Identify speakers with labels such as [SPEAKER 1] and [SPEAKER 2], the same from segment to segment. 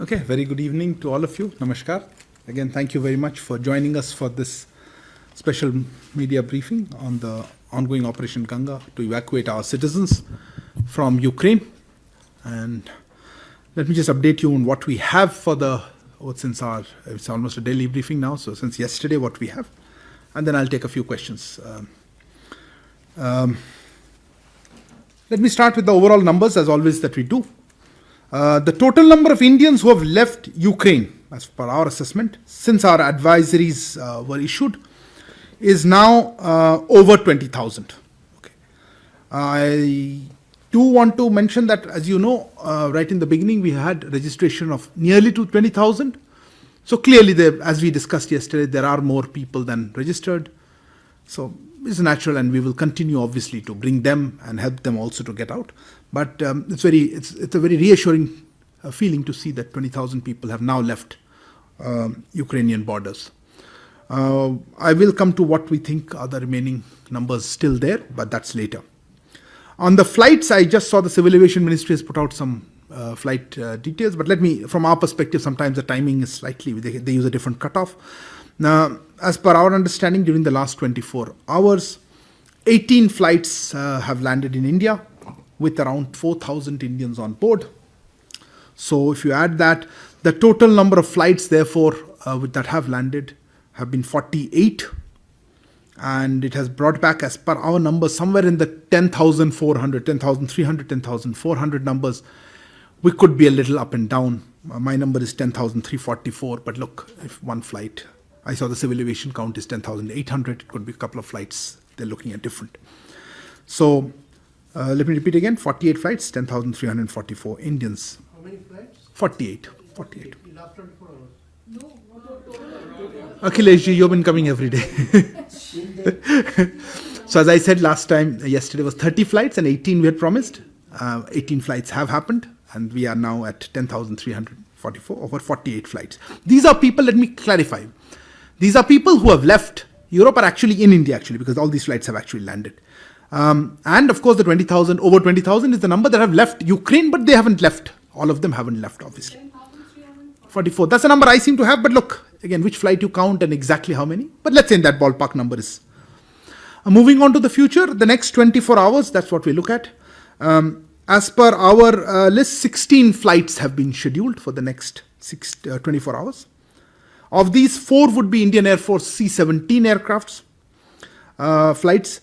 [SPEAKER 1] Okay, very good evening to all of you. Namaskar. Again, thank you very much for joining us for this special media briefing on the ongoing Operation Ganga to evacuate our citizens from Ukraine. And let me just update you on what we have for it's almost a daily briefing now, so since yesterday what we have. And then I'll take a few questions. Let me start with the overall numbers, as always that we do. The total number of Indians who have left Ukraine, as per our assessment, since our advisories were issued, is now over 20,000. Okay. I do want to mention that, as you know, right in the beginning, we had registration of nearly to 20,000. So clearly, as we discussed yesterday, there are more people than registered. So it's natural, and we will continue, obviously, to bring them and help them also to get out. But it's a very reassuring feeling to see that 20,000 people have now left Ukrainian borders. I will come to what we think are the remaining numbers still there, but that's later. On the flights, I just saw the Civil Aviation Ministry has put out some flight details, but from our perspective, sometimes the timing is slightly, they use a different cutoff. Now, as per our understanding, during the last 24 hours, 18 flights have landed in India with around 4,000 Indians on board. So if you add that, the total number of flights, therefore, that have landed have been 48. And it has brought back, as per our numbers, somewhere in the 10,400, 10,300, 10,400 numbers. We could be a little up and down. My number is 10,344. But look, if one flight, I saw the civil aviation count is 10,800. It could be a couple of flights. They're looking at different. So let me repeat again, 48 flights, 10,344 Indians.
[SPEAKER 2] How many flights?
[SPEAKER 1] 48.
[SPEAKER 2] In last 24 hours?
[SPEAKER 3] No.
[SPEAKER 1] Akhileshji, you've been coming every day. So as I said last time, yesterday was 30 flights and 18 we had promised. 18 flights have happened, and we are now at 10,344 over 48 flights. These are people, let me clarify. These are people who have left Europe, are actually in India, because all these flights have actually landed. And of course, the 20,000, over 20,000 is the number that have left Ukraine, but they haven't left. All of them haven't left, obviously. 44. That's the number I seem to have. But look, again, which flight you count and exactly how many. But let's say in that ballpark number is. Moving on to the future, the next 24 hours, that's what we look at. As per our list, 16 flights have been scheduled for the next 24 hours. Of these, 4 would be Indian Air Force C-17 aircrafts flights.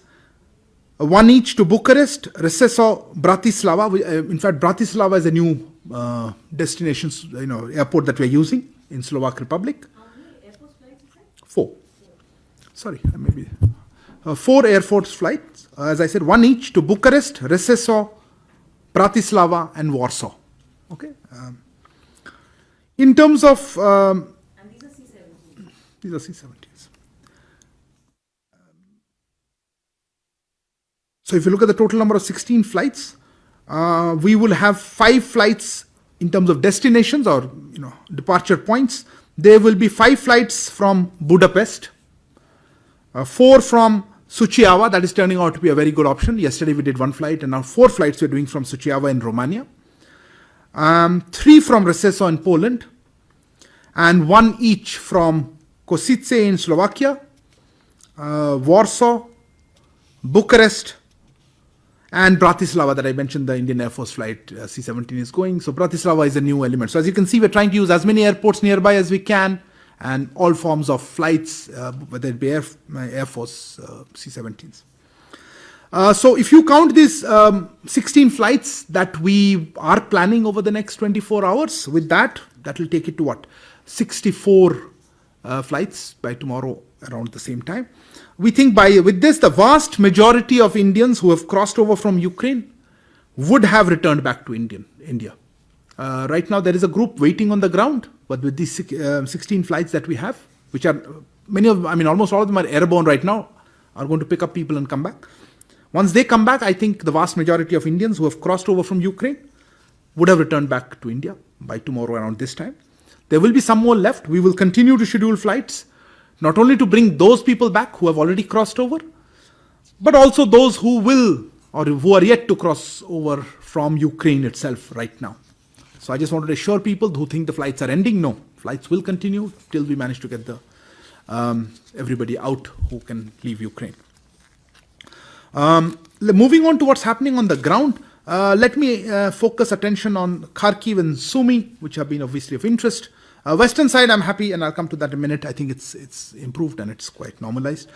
[SPEAKER 1] 1 each to Bucharest, Reseso, Bratislava. In fact, Bratislava is a new destination, airport that we are using in Slovak Republic.
[SPEAKER 3] How many Air Force flights is that?
[SPEAKER 1] 4. Sorry, maybe 4 Air Force flights. As I said, 1 each to Bucharest, Reseso, Bratislava, and Warsaw. Okay. In terms of
[SPEAKER 3] And these are C-17.
[SPEAKER 1] these are C-17s. So if you look at the total number of 16 flights, we will have 5 flights in terms of destinations or departure points. There will be 5 flights from Budapest, 4 from Suceava. That is turning out to be a very good option. Yesterday we did 1 flight, and now 4 flights we're doing from Suceava in Romania. 3 from Reseso in Poland, and 1 each from Kosice in Slovakia, Warsaw, Bucharest, and Bratislava that I mentioned, the Indian Air Force flight C-17 is going. So Bratislava is a new element. So as you can see, we're trying to use as many airports nearby as we can, and all forms of flights, whether it be Air Force C-17s. So if you count these 16 flights that we are planning over the next 24 hours, with that will take it to what? 64 flights by tomorrow around the same time. We think with this, the vast majority of Indians who have crossed over from Ukraine would have returned back to India. Right now, there is a group waiting on the ground, but with these 16 flights that we have, which are almost all of them are airborne right now, are going to pick up people and come back. Once they come back, I think the vast majority of Indians who have crossed over from Ukraine would have returned back to India by tomorrow around this time. There will be some more left. We will continue to schedule flights, not only to bring those people back who have already crossed over, but also those who will or who are yet to cross over from Ukraine itself right now. So I just wanted to assure people who think the flights are ending, no, flights will continue till we manage to get the everybody out who can leave Ukraine. Moving on to what's happening on the ground, let me focus attention on Kharkiv and Sumy, which have been obviously of interest. Western side, I'm happy, and I'll come to that in a minute. I think it's improved and it's quite normalized.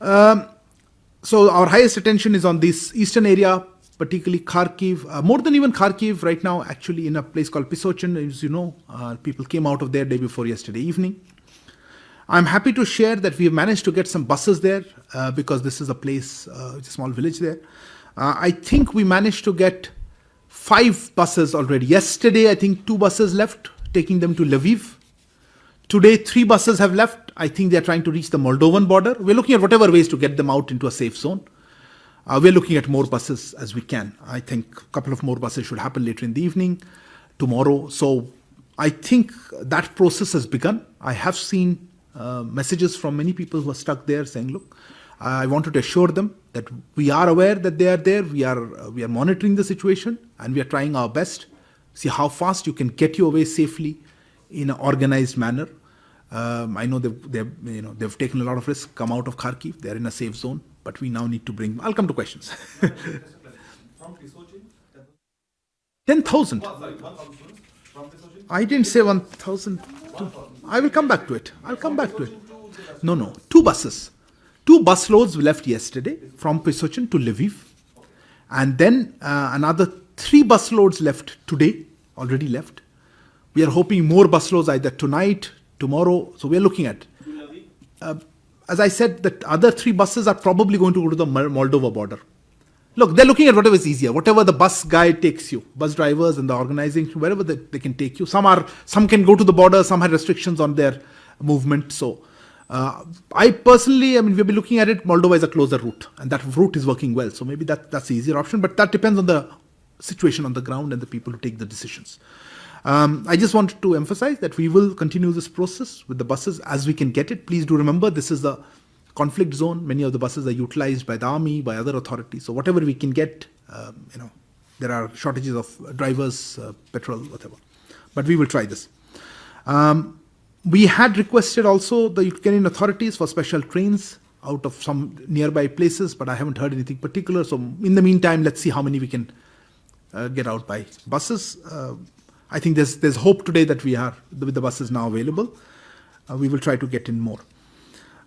[SPEAKER 1] So our highest attention is on this eastern area, particularly Kharkiv. More than even Kharkiv, right now, actually in a place called Pisochin, as you know, people came out of there day before yesterday evening. I'm happy to share that we have managed to get some buses there because this is a place, it's a small village there. I think we managed to get 5 buses already. Yesterday, I think 2 buses left, taking them to Lviv. Today, 3 buses have left. I think they're trying to reach the Moldovan border. We're looking at whatever ways to get them out into a safe zone. We're looking at more buses as we can. I think a couple of more buses should happen later in the evening, tomorrow. So I think that process has begun. I have seen messages from many people who are stuck there saying, look, I wanted to assure them that we are aware that they are there. We are monitoring the situation and we are trying our best. See how fast you can get your way safely in an organized manner. I know they've taken a lot of risk, come out of Kharkiv. They're in a safe zone, but we now need to bring. I'll come to questions. 10,000. I didn't say 1,000. I will come back to it. No. 2 buses. 2 bus loads left yesterday from Pisochin to Lviv. And then another 3 bus loads left today, already left. We are hoping more bus loads either tonight, tomorrow. So we are looking at. As I said, the other 3 buses are probably going to go to the Moldova border. Look, they're looking at whatever is easier, whatever the bus guy takes you, bus drivers and the organizing, wherever they can take you. Some can go to the border, some have restrictions on their movement. So I personally, we'll be looking at it. Moldova is a closer route, and that route is working well. So maybe that's the easier option, but that depends on the situation on the ground and the people who take the decisions. I just wanted to emphasize that we will continue this process with the buses as we can get it. Please do remember, this is the conflict zone. Many of the buses are utilized by the army, by other authorities. So whatever we can get, there are shortages of drivers, petrol, whatever. But we will try this. We had requested also the Ukrainian authorities for special trains out of some nearby places, but I haven't heard anything particular. So in the meantime, let's see how many we can get out by buses. I think there's hope today that we are, with the buses now available. We will try to get in more.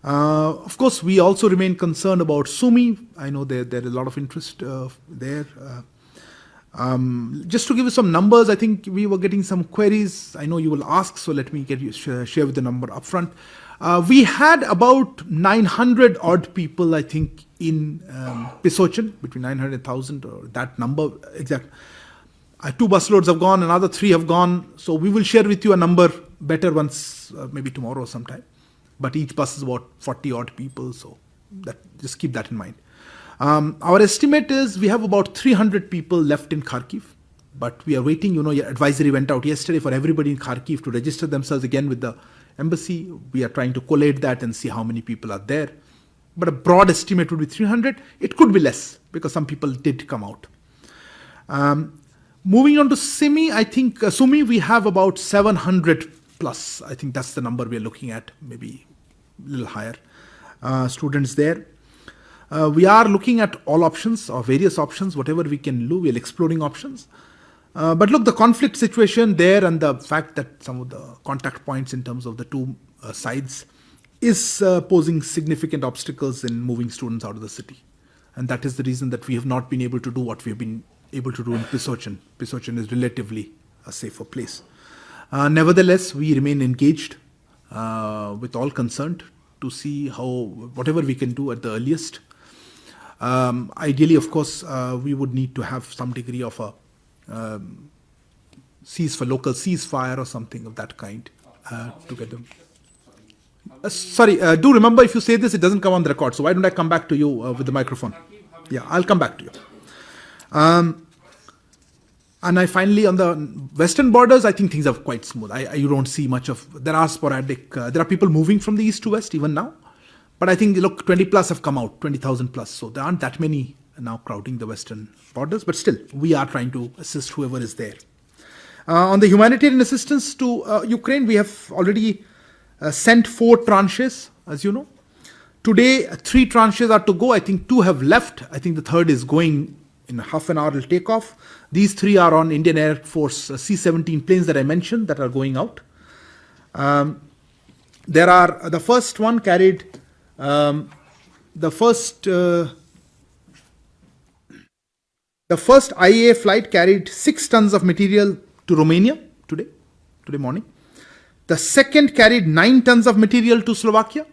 [SPEAKER 1] Of course, we also remain concerned about Sumy. I know there is a lot of interest there. Just to give you some numbers, I think we were getting some queries. I know you will ask, so let me share with the number upfront. We had about 900 odd people, I think, in Pisochin, between 900 and 1,000, or that number exact. 2 busloads have gone, another 3 have gone. So we will share with you a number better once, maybe tomorrow sometime. But each bus is about 40 odd people, so just keep that in mind. Our estimate is we have about 300 people left in Kharkiv, but we are waiting. Your advisory went out yesterday for everybody in Kharkiv to register themselves again with the embassy. We are trying to collate that and see how many people are there. But a broad estimate would be 300. It could be less because some people did come out. Moving on to Sumy, I think Sumy, we have about 700 plus. I think that's the number we are looking at, maybe a little higher. Students there. We are looking at all options or various options, whatever we can do. We are exploring options. But look, the conflict situation there and the fact that some of the contact points in terms of the 2 sides is posing significant obstacles in moving students out of the city. And that is the reason that we have not been able to do what we have been able to do in Pisochin. Pisochin is relatively a safer place. Nevertheless, we remain engaged with all concerned to see whatever we can do at the earliest. Ideally, of course, we would need to have some degree of a local ceasefire or something of that kind to get them. Sorry, do remember, if you say this, it doesn't come on the record. So why don't I come back to you with the microphone? Yeah, I'll come back to you. And I finally, on the western borders, I think things are quite smooth. You don't see much of, there are sporadic, there are people moving from the east to west even now. But I think, look, 20 plus have come out, 20,000 plus. So there aren't that many now crowding the western borders. But still, we are trying to assist whoever is there. On the humanitarian assistance to Ukraine, we have already sent 4 tranches, as you know. Today, 3 tranches are to go. I think 2 have left. I think the third is going in half an hour, will take off. These 3 are on Indian Air Force C-17 planes that I mentioned that are going out. There are, the first one carried, the first IAA flight carried 6 tons of material to Romania today morning. The second carried 9 tons of material to Slovakia.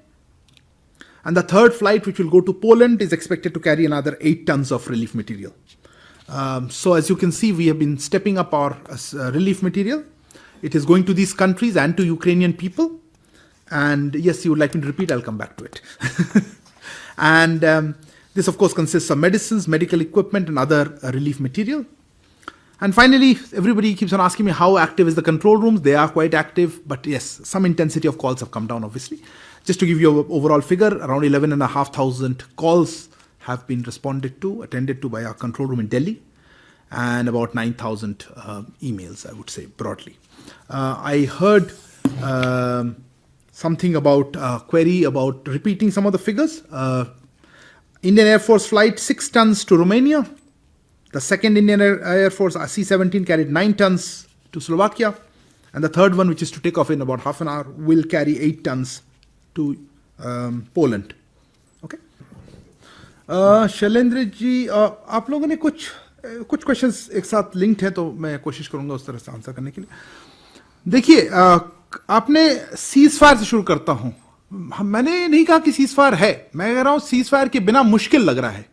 [SPEAKER 1] And the third flight, which will go to Poland, is expected to carry another 8 tons of relief material. So as you can see, we have been stepping up our relief material. It is going to these countries and to Ukrainian people. And yes, you would like me to repeat, I'll come back to it. And this, of course, consists of medicines, medical equipment, and other relief material. And finally, everybody keeps on asking me how active is the control rooms. They are quite active, but yes, some intensity of calls have come down, obviously. Just to give you an overall figure, around 11,500 calls have been responded to, attended to by our control room in Delhi, and about 9,000 emails, I would say, broadly. I heard something about query about repeating some of the figures. Indian Air Force flight, 6 tons to Romania. The second Indian Air Force C-17 carried 9 tons to Slovakia. And the third one, which is to take off in about half an hour, will carry 8 tons to Poland. Okay. Shailendra ji, आप लोगों ने कुछ questions एक साथ linked हैं, तो मैं कोशिश करूंगा उस तरह से आंसर करने के लिए. देखिए, आपने सीज फायर से शुरू करता हूं. मैंने नहीं कहा कि सीज फायर है, मैं कह रहा हूं सीज फायर के बिना मुश्किल लग रहा है,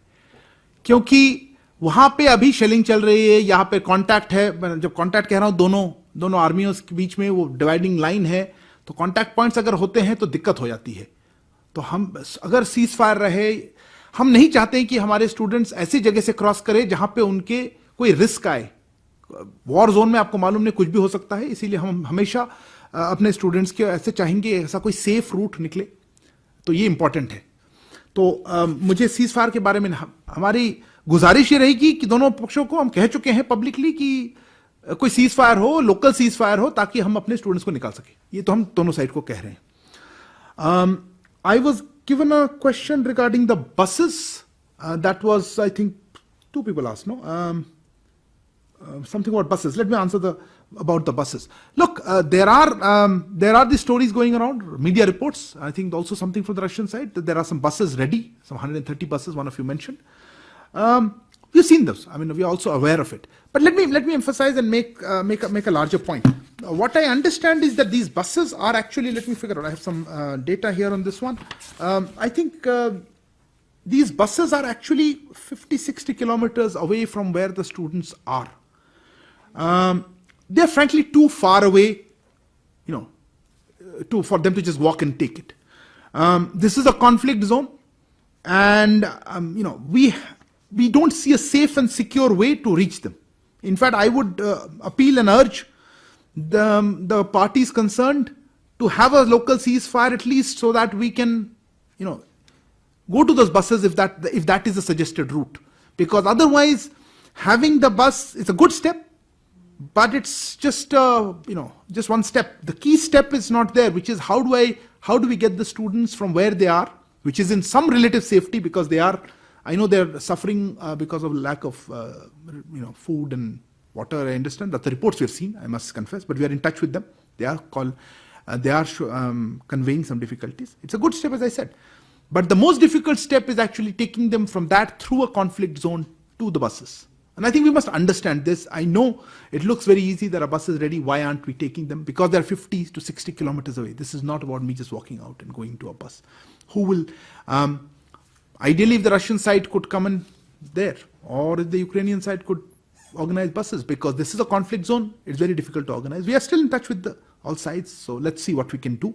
[SPEAKER 1] क्योंकि वहां पे अभी शेलिंग चल रही है. यहाँ पे कांटेक्ट है. जब कांटेक्ट कह रहा हूं, दोनों आर्मियों के बीच में वो डिवाइडिंग लाइन है, तो कांटेक्ट पॉइंट्स अगर होते हैं तो दिक्कत हो जाती है. तो हम अगर सीज फायर रहे, हम नहीं चाहते कि हमारे स्टूडेंट्स ऐसी जगह से क्रॉस करें जहां पे उनके कोई रिस्क आए. वॉर जोन में आपको मालूम नहीं कुछ भी हो सकता है, इसीलिए हम हमेशा अपने स्टूडेंट्स के ऐसे चाहेंगे ऐसा कोई सेफ रूट निकले. तो ये इंपॉर्टेंट है. तो मुझे सीज फायर के बारे में हमारी गुजारिश ये रहेगी कि दोनों पक्षों को हम कह चुके हैं पब्लिकली कि कोई सीज फायर हो, लोकल सीज फायर हो, ताकि हम अपने स्टूडेंट्स को निकाल सके. ये तो हम दोनों साइड को कह रहे हैं. I was given a question regarding the buses. That was, I think, 2 people asked, no? Something about buses. Let me answer about the buses. Look, there are these stories going around, media reports. I think also something from the Russian side, that there are some buses ready, some 130 buses, one of you mentioned. We've seen those. I mean, we're also aware of it. But let me emphasize and make a larger point. What I understand is that these buses are actually, let me figure out, I have some data here on this one. I think these buses are actually 50-60 kilometers away from where the students are. They're frankly too far away, for them to just walk and take it. This is a conflict zone, and we don't see a safe and secure way to reach them. In fact, I would appeal and urge the parties concerned to have a local ceasefire at least, so that we can, go to those buses if that is the suggested route. Because otherwise, having the bus is a good step, but it's just just one step. The key step is not there, which is how do we get the students from where they are, which is in some relative safety, because I know they're suffering because of lack of food and water. I understand that's the reports we've seen, I must confess, but we are in touch with them. They are conveying some difficulties. It's a good step, as I said, but the most difficult step is actually taking them from that through a conflict zone to the buses. And I think we must understand this. I know it looks very easy, there are buses ready, why aren't we taking them? Because they're 50 to 60 kilometers away. This is not about me just walking out and going to a bus. Who will, ideally if the Russian side could come in there, or if the Ukrainian side could organize buses, because this is a conflict zone, it's very difficult to organize. We are still in touch with all sides, so let's see what we can do.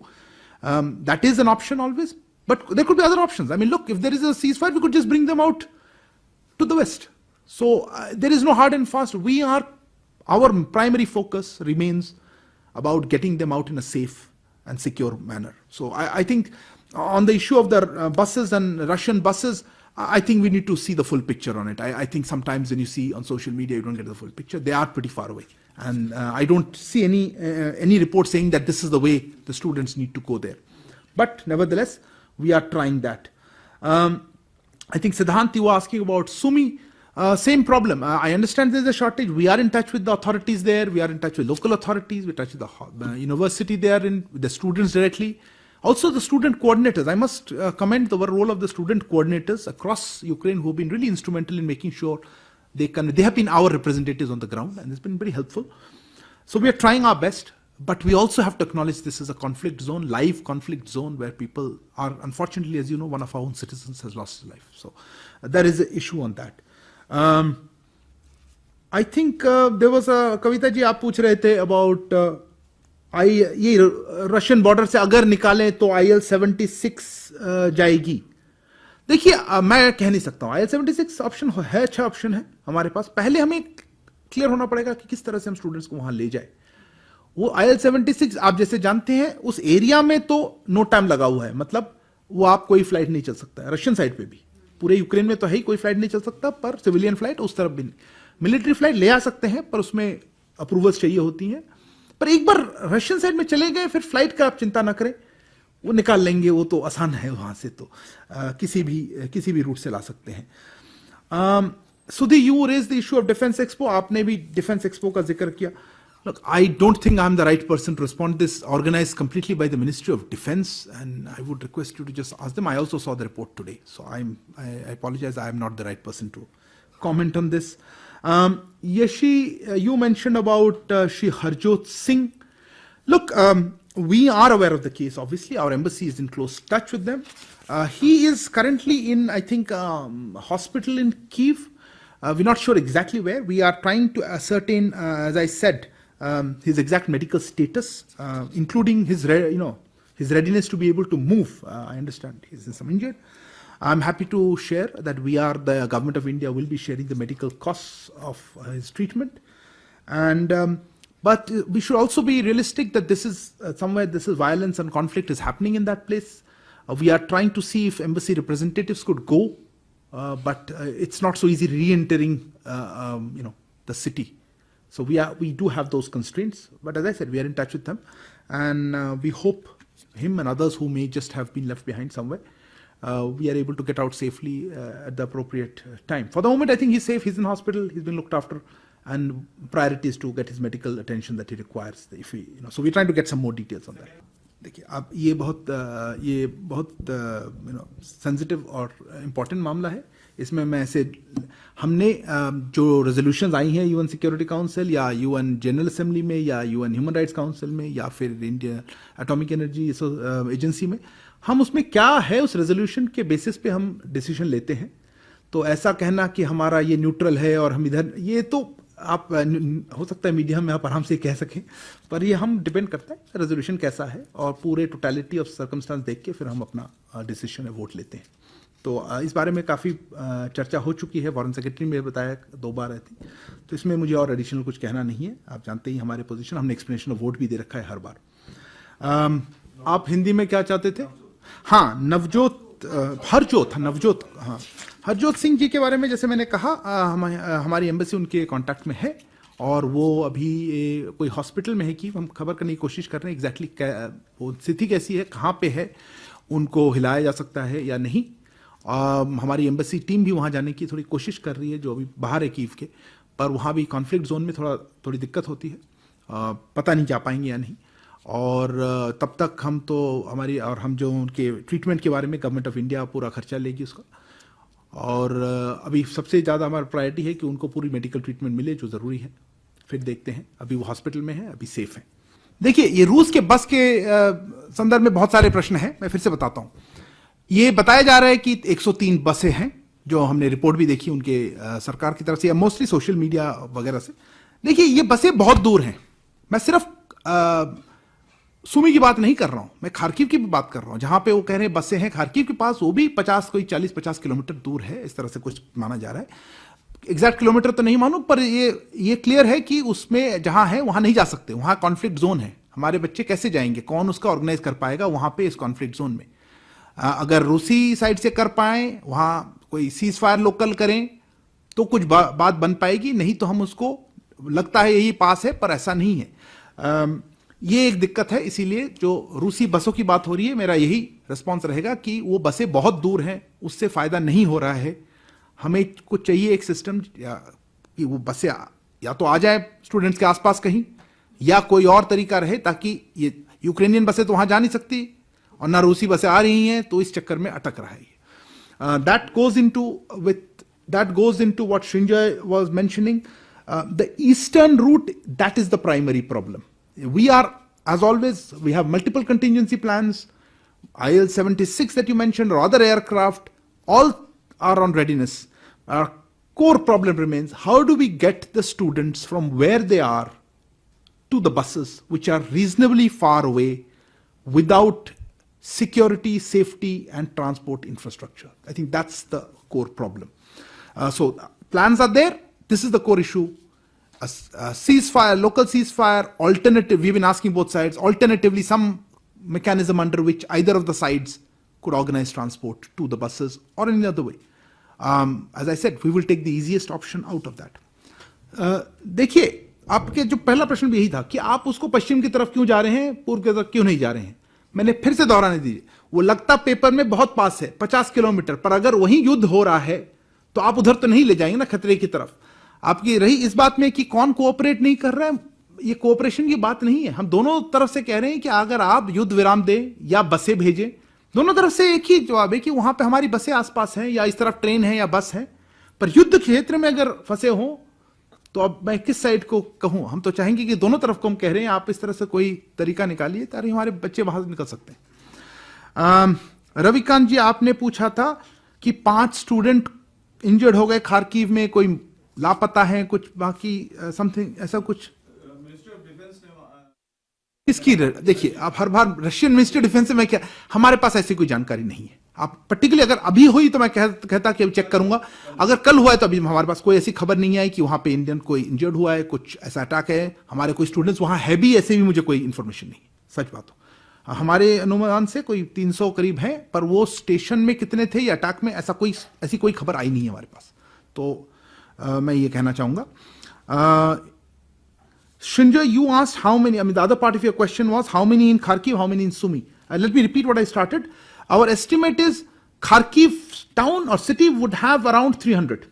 [SPEAKER 1] That is an option always, but there could be other options. I mean, look, if there is a ceasefire, we could just bring them out to the west. So there is no hard and fast. Our primary focus remains about getting them out in a safe and secure manner. So I think on the issue of the buses and Russian buses, I think we need to see the full picture on it. I think sometimes when you see on social media, you don't get the full picture. They are pretty far away. And I don't see any report saying that this is the way the students need to go there. But nevertheless, we are trying that. I think Siddhant, you were asking about Sumi. Same problem. I understand there's a shortage. We are in touch with the authorities there. We are in touch with local authorities. We're in touch with the university there, with the students directly. Also the student coordinators. I must commend the role of the student coordinators across Ukraine who have been really instrumental in making sure they have been our representatives on the ground, and it's been very helpful. So we are trying our best, but we also have to acknowledge this is a conflict zone, live conflict zone, where people are, unfortunately, as you know, one of our own citizens has lost his life. So there is an issue on that. I think there was a Kavita ji आप पूछ रहे थे about ये Russian border से अगर निकालें तो IL-76 जाएगी. देखिए मैं कह नहीं सकता हूँ. IL-76 ऑप्शन है, अच्छा ऑप्शन है हमारे पास. पहले हमें क्लियर होना पड़ेगा कि किस तरह से हम स्टूडेंट्स को वहां ले जाए. वो IL-76 आप जैसे जानते हैं उस एरिया में तो नो टाइम लगा हुआ है. मतलब वो आप कोई फ्लाइट नहीं चल सकता है रशियन साइड पे भी. पूरे यूक्रेन में तो है ही कोई फ्लाइट नहीं चल सकता, पर सिविलियन फ्लाइट उस तरफ भी नहीं. मिलिट्री फ्लाइट ले आ सकते हैं पर उसमें अप्रूवल्स चाहिए होती हैं. पर एक बार रशियन साइड में चले गए फिर फ्लाइट का आप चिंता ना करें, वो निकाल लेंगे. वो तो आसान है वहां से, तो किसी भी रूट से ला सकते हैं. Sudhi, you raise the issue of defence expo. आपने भी डिफेंस एक्सपो का जिक्र किया. Look, I don't think I'm the right person to respond to this, organized completely by the Ministry of Defense, and I would request you to just ask them. I also saw the report today, so I apologize, I am not the right person to comment on this. Yashi, you mentioned about Shri Harjot Singh. Look, we are aware of the case, obviously. Our embassy is in close touch with them. He is currently in, I think, hospital in Kyiv. We're not sure exactly where. We are trying to ascertain, as I said, his exact medical status, including his readiness to be able to move. I understand he's in some injured. I'm happy to share that the government of India will be sharing the medical costs of his treatment. And but we should also be realistic that this is somewhere this is violence and conflict is happening in that place. We are trying to see if embassy representatives could go, but it's not so easy re-entering the city. So we do have those constraints, but as I said, we are in touch with them, and we hope him and others who may just have been left behind somewhere, we are able to get out safely at the appropriate time. For the moment, I think he's safe. He's in hospital. He's been looked after, and priority is to get his medical attention that he requires. So we're trying to get some more details on that. देखिए, अब ये बहुत sensitive और important मामला है. इसमें मैं ऐसे हमने जो रेजोल्यूशंस आई हैं यूएन सिक्योरिटी काउंसिल या यूएन जनरल असेंबली में या यूएन ह्यूमन राइट्स काउंसिल में या फिर इंडियन एटॉमिक एनर्जी एजेंसी में, हम उसमें क्या है उस रेजोल्यूशन के बेसिस पे हम डिसीजन लेते हैं. तो ऐसा कहना कि हमारा ये न्यूट्रल है और हम इधर, ये तो आप हो सकता है मीडिया में आप आराम से कह सकें, पर ये हम डिपेंड करता है रेजोल्यूशन कैसा है और पूरे टोटलिटी ऑफ सर्कमस्टांस देख के फिर हम अपना डिसीजन वोट लेते हैं. तो इस बारे में काफ़ी चर्चा हो चुकी है. फॉरेन सेक्रेटरी ने बताया 2 बार आई थी, तो इसमें मुझे और एडिशनल कुछ कहना नहीं है. आप जानते ही हमारे पोजीशन, हमने एक्सप्लेनेशन ऑफ वोट भी दे रखा है हर बार. आप हिंदी में क्या चाहते थे? हाँ, हरजोत सिंह जी के बारे में जैसे मैंने कहा, हमारी एम्बेसी उनके कांटेक्ट में है और वो अभी कोई हॉस्पिटल में है कि हम खबर करने की कोशिश कर रहे हैं एग्जैक्टली वो स्थिति कैसी है, कहाँ पे है, उनको हिलाया जा सकता है या नहीं. हमारी एम्बेसी टीम भी वहाँ जाने की थोड़ी कोशिश कर रही है जो अभी बाहर है कीव के, पर वहाँ भी कॉन्फ्लिक्ट जोन में थोड़ी दिक्कत होती है. पता नहीं जा पाएंगे या नहीं. और तब तक हम जो उनके ट्रीटमेंट के बारे में गवर्नमेंट ऑफ इंडिया पूरा खर्चा लेगी उसका. और अभी सबसे ज़्यादा हमारा प्रायोरिटी है कि उनको पूरी मेडिकल ट्रीटमेंट मिले जो ज़रूरी है. फिर देखते हैं. अभी वो हॉस्पिटल में है, अभी सेफ है. देखिए, ये रूस के बस के संदर्भ में बहुत सारे प्रश्न हैं. मैं फिर से बताता हूँ. ये बताया जा रहा है कि 103 बसें हैं, जो हमने रिपोर्ट भी देखी उनके सरकार की तरफ से या मोस्टली सोशल मीडिया वगैरह से. देखिए, ये बसें बहुत दूर हैं. मैं सिर्फ सुमी की बात नहीं कर रहा हूं, मैं खार्किव की भी बात कर रहा हूं, जहां पे वो कह रहे हैं बसें हैं खार्किव के पास, वो भी 40-50 किलोमीटर दूर है, इस तरह से कुछ माना जा रहा है. एग्जैक्ट किलोमीटर तो नहीं मालूम, पर ये क्लियर है कि उसमें जहां है वहां नहीं जा सकते, वहां कॉन्फ्लिक्ट जोन है. हमारे बच्चे कैसे जाएंगे, कौन उसका ऑर्गेनाइज कर पाएगा वहां पे इस कॉन्फ्लिक्ट जोन में. अगर रूसी साइड से कर पाए, वहां कोई सीज फायर लोकल करें तो कुछ बात बन पाएगी, नहीं तो हम उसको लगता है यही पास है पर ऐसा नहीं है। ये एक दिक्कत है, इसीलिए जो रूसी बसों की बात हो रही है, मेरा यही रिस्पॉन्स रहेगा कि वो बसें बहुत दूर हैं, उससे फायदा नहीं हो रहा है। हमें कुछ चाहिए एक सिस्टम कि वो बसें या तो आ जाए स्टूडेंट्स के आसपास कहीं, या कोई और तरीका रहे ताकि ये यूक्रेनियन बसें तो वहां जा नहीं सकती और ना रूसी बसें आ रही हैं, तो इस चक्कर में अटक रहा है। that goes into what Srinjoy was mentioning. The eastern route, that is the primary problem. We are, as always, we have multiple contingency plans. IL-76 that you mentioned or other aircraft, all are on readiness. Our core problem remains, how do we get the students from where they are to the buses, which are reasonably far away, without security, safety, and transport infrastructure? I think that's the core problem. So plans are there. This is the core issue. A ceasefire, local ceasefire, alternative, we've been asking both sides, alternatively some mechanism under which either of the sides could organize transport to the buses or any other way. As I said, we will take the easiest option out of that. देखिए, आपके जो पहला प्रश्न भी यही था कि आप उसको पश्चिम की तरफ क्यों जा रहे हैं, पूर्व की तरफ क्यों नहीं जा रहे हैं। मैंने फिर से दोहराने दीजिए, वो लगता पेपर में बहुत पास है 50 किलोमीटर, पर अगर वहीं युद्ध हो रहा है तो आप उधर तो नहीं ले जाएंगे ना खतरे की तरफ। आपकी रही इस बात में कि कौन कोऑपरेट नहीं कर रहा है, ये कोऑपरेशन की बात नहीं है। हम दोनों तरफ से कह रहे हैं कि अगर आप युद्ध विराम दें या बसें भेजें, दोनों तरफ से एक ही जवाब है कि वहां पे हमारी बसें आसपास हैं या इस तरफ ट्रेन है या बस है, पर युद्ध क्षेत्र में अगर फंसे हो तो अब मैं किस साइड को कहूं। हम तो चाहेंगे कि दोनों तरफ को हम कह रहे हैं, आप इस तरह से कोई तरीका निकालिए ताकि हमारे बच्चे बाहर निकल सकते हैं। रविकांत जी, आपने पूछा था कि 5 स्टूडेंट इंजर्ड हो गए खारकीव में, कोई लापता है, कुछ बाकी समथिंग ऐसा कुछ। इसकी देखिए, आप हर बार रशियन मिनिस्टर डिफेंस में क्या, हमारे पास ऐसी कोई जानकारी नहीं है। आप पर्टिकुलरली अगर अभी हुई तो मैं कहता कि अभी चेक करूंगा, अगर कल हुआ है तो अभी हमारे पास कोई ऐसी खबर नहीं आई कि वहां पे इंडियन कोई इंजर्ड हुआ है, कुछ ऐसा अटैक है, हमारे कोई स्टूडेंट्स वहां है भी, ऐसे भी मुझे कोई इंफॉर्मेशन नहीं। सच बात हो, हमारे अनुमान से कोई 300 करीब है, पर वो स्टेशन में कितने थे या अटैक में, ऐसी कोई खबर आई नहीं है हमारे पास। तो मैं ये कहना चाहूंगा। Shinjoy, you asked how many, I mean, the other part of your question was how many in Kharkiv, how many in Sumy. Let me repeat what I started. Our estimate is Kharkiv town or city would have around 300.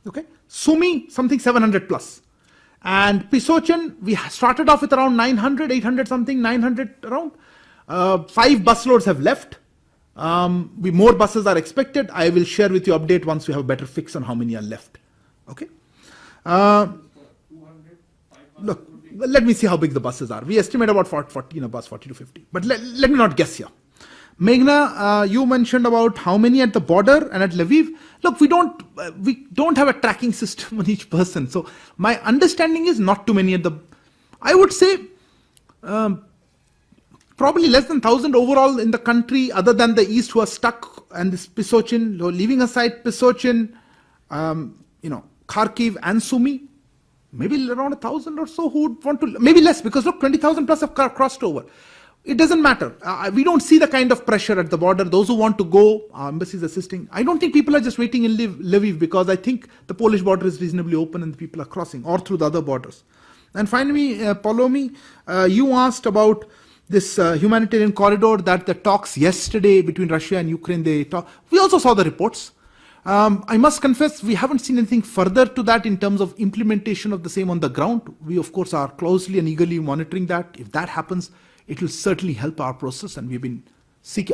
[SPEAKER 1] Okay. Sumy, something 700 plus. And Pisochin, we started off with around 900, 800 something, 900 around. 5 busloads have left. More buses are expected. I will share with you update once we have a better fix on how many are left. Okay. Look, let me see how big the buses are. We estimate about 40 in a bus, 40 to 50. But let me not guess here. Meghna, you mentioned about how many at the border and at Lviv. Look, we don't have a tracking system on each person. So my understanding is not too many at the, I would say, probably less than 1,000 overall in the country, other than the east who are stuck, and this Pisochin, leaving aside Pisochin, Kharkiv and Sumy. Maybe around 1,000 or so who would want to, maybe less, because look, 20,000 plus have crossed over. It doesn't matter. We don't see the kind of pressure at the border. Those who want to go, our embassy is assisting. I don't think people are just waiting in Lviv, because I think the Polish border is reasonably open and people are crossing, or through the other borders. And finally, Polomi, you asked about this humanitarian corridor, that the talks yesterday between Russia and Ukraine, we also saw the reports. I must confess, we haven't seen anything further to that in terms of implementation of the same on the ground. We, of course, are closely and eagerly monitoring that. If that happens, it will certainly help our process. And we've been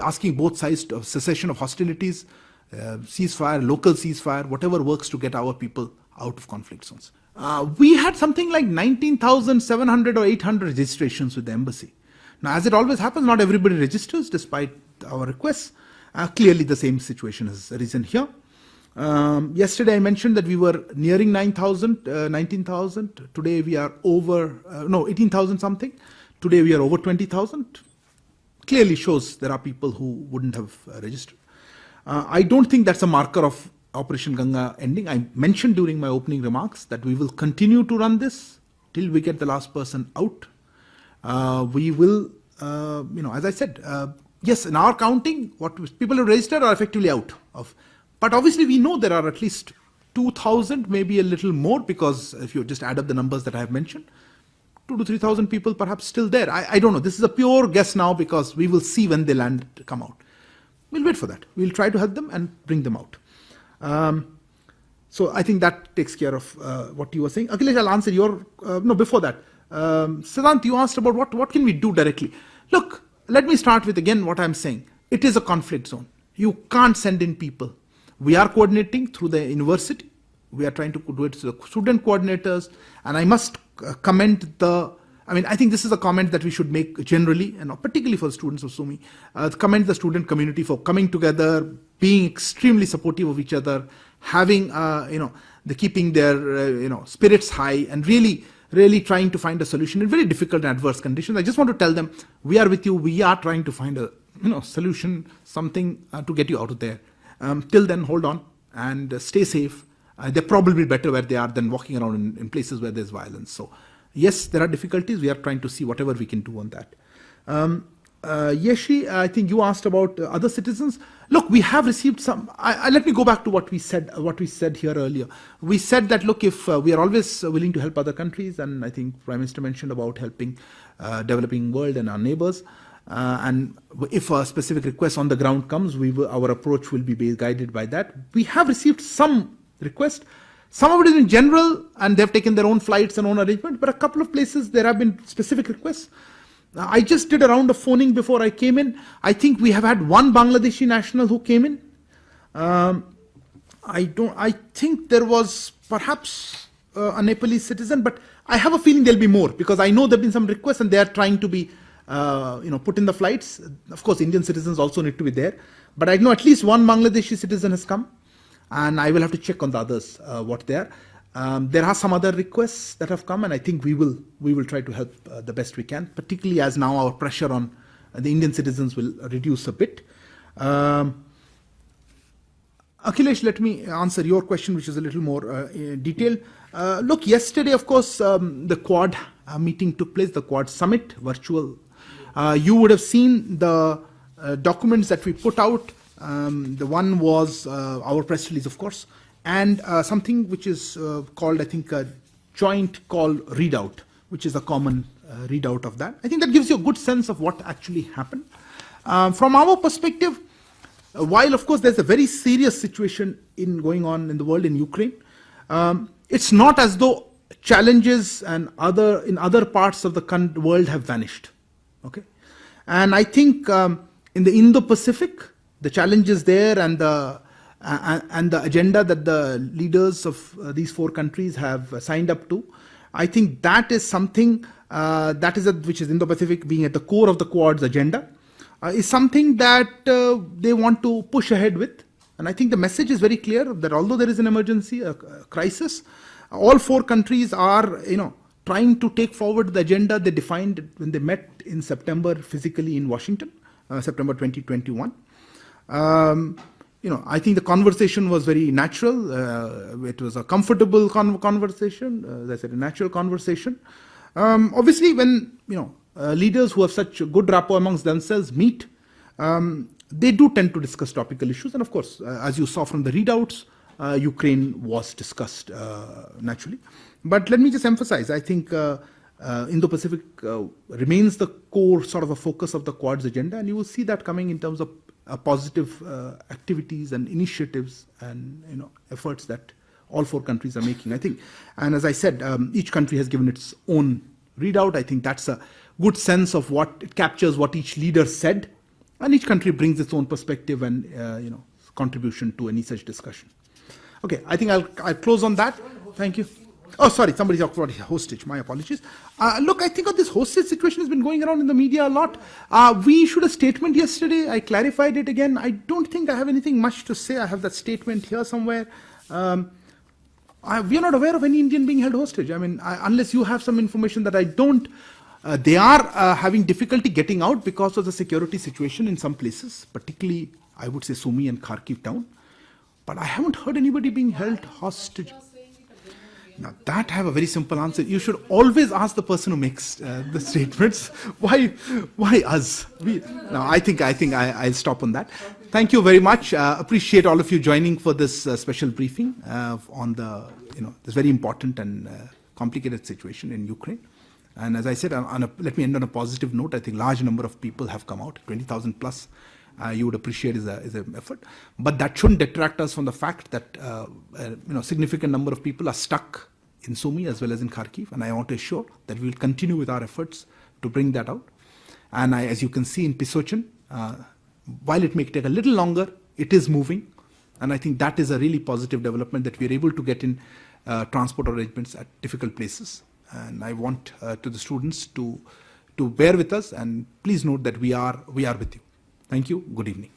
[SPEAKER 1] asking both sides to cessation of hostilities, ceasefire, local ceasefire, whatever works to get our people out of conflict zones. We had something like 19,700 or 800 registrations with the embassy. Now, as it always happens, not everybody registers despite our requests. Clearly, the same situation has arisen here. Yesterday I mentioned that we were nearing 19,000. Today we are over, 18,000 something. Today we are over 20,000. Clearly shows there are people who wouldn't have registered. I don't think that's a marker of Operation Ganga ending. I mentioned during my opening remarks that we will continue to run this till we get the last person out. We will, as I said, yes, in our counting, what people have registered are effectively out of. But obviously we know there are at least 2,000, maybe a little more, because if you just add up the numbers that I have mentioned, 2 to 3,000 people perhaps still there. I don't know. This is a pure guess now because we will see when they land come out. We'll wait for that. We'll try to help them and bring them out. So I think that takes care of what you were saying. Akhilesh, I'll answer your, no, before that. Siddhant, you asked about what can we do directly. Look, let me start with again what I'm saying. It is a conflict zone. You can't send in people. We are coordinating through the university. We are trying to do it to the student coordinators. And I must commend the, I think this is a comment that we should make generally, and particularly for students of SUMI, commend the student community for coming together, being extremely supportive of each other, having, keeping their, spirits high, and really trying to find a solution in very difficult and adverse conditions. I just want to tell them, we are with you. We are trying to find a, solution, something to get you out of there. Till then, hold on and stay safe. They're probably better where they are than walking around in places where there's violence. So, yes, there are difficulties. We are trying to see whatever we can do on that. Yeshi, I think you asked about other citizens. Look, we have received some. Let me go back to what we said here earlier. We said that, look, if we are always willing to help other countries, and I think Prime Minister mentioned about helping developing world and our neighbors. And if a specific request on the ground comes, our approach will be guided by that. We have received some requests. Some of it is in general, and they've taken their own flights and own arrangement, but a couple of places there have been specific requests. I just did a round of phoning before I came in. I think we have had one Bangladeshi national who came in. I think there was perhaps a Nepalese citizen, but I have a feeling there'll be more, because I know there've been some requests and they are trying to be put in the flights. Of course, Indian citizens also need to be there. But I know at least one Bangladeshi citizen has come, and I will have to check on the others what they are. There are some other requests that have come, and I think we will try to help the best we can, particularly as now our pressure on the Indian citizens will reduce a bit. Akhilesh, let me answer your question, which is a little more detailed. Look, yesterday, of course, the Quad meeting took place, the Quad summit, virtual. You would have seen the documents that we put out. The one was our press release, of course, and something which is called, I think, a joint call readout, which is a common readout of that. I think that gives you a good sense of what actually happened. From our perspective, while, of course, there's a very serious situation going on in the world in Ukraine, it's not as though challenges and in other parts of the world have vanished. Okay, and I think in the Indo-Pacific, the challenges there and the agenda that the leaders of these four countries have signed up to, I think that is something which is Indo-Pacific being at the core of the Quad's agenda, is something that they want to push ahead with. And I think the message is very clear that although there is an emergency, a crisis, all four countries are, trying to take forward the agenda they defined when they met in September physically in Washington, September 2021. I think the conversation was very natural. It was a comfortable conversation, as I said, a natural conversation. Obviously, when leaders who have such a good rapport amongst themselves meet, they do tend to discuss topical issues. And of course, as you saw from the readouts, Ukraine was discussed naturally. But let me just emphasize, I think Indo-Pacific remains the core sort of a focus of the Quad's agenda, and you will see that coming in terms of positive activities and initiatives and efforts that all four countries are making, I think. And as I said, each country has given its own readout. I think that's a good sense of what it captures, what each leader said, and each country brings its own perspective and contribution to any such discussion. Okay, I think I'll close on that. Thank you. Oh, sorry, somebody talked about hostage. My apologies. Look, I think this hostage situation has been going around in the media a lot. We issued a statement yesterday. I clarified it again. I don't think I have anything much to say. I have that statement here somewhere. We are not aware of any Indian being held hostage. Unless you have some information that I don't. They are having difficulty getting out because of the security situation in some places, particularly, I would say, Sumy and Kharkiv town. But I haven't heard anybody being held hostage. Now that I have a very simple answer. You should always ask the person who makes the statements. Why us? Now I think I'll stop on that. Thank you very much. Appreciate all of you joining for this special briefing on the this very important and complicated situation in Ukraine. And as I said, let me end on a positive note. I think large number of people have come out, 20,000 plus. You would appreciate is an effort, but that shouldn't detract us from the fact that significant number of people are stuck in Sumy as well as in Kharkiv, and I want to assure that we will continue with our efforts to bring that out. And as you can see in Pisochin, while it may take a little longer, it is moving, and I think that is a really positive development that we are able to get in transport arrangements at difficult places. And I want to the students to bear with us, and please note that we are with you. Thank you. Good evening.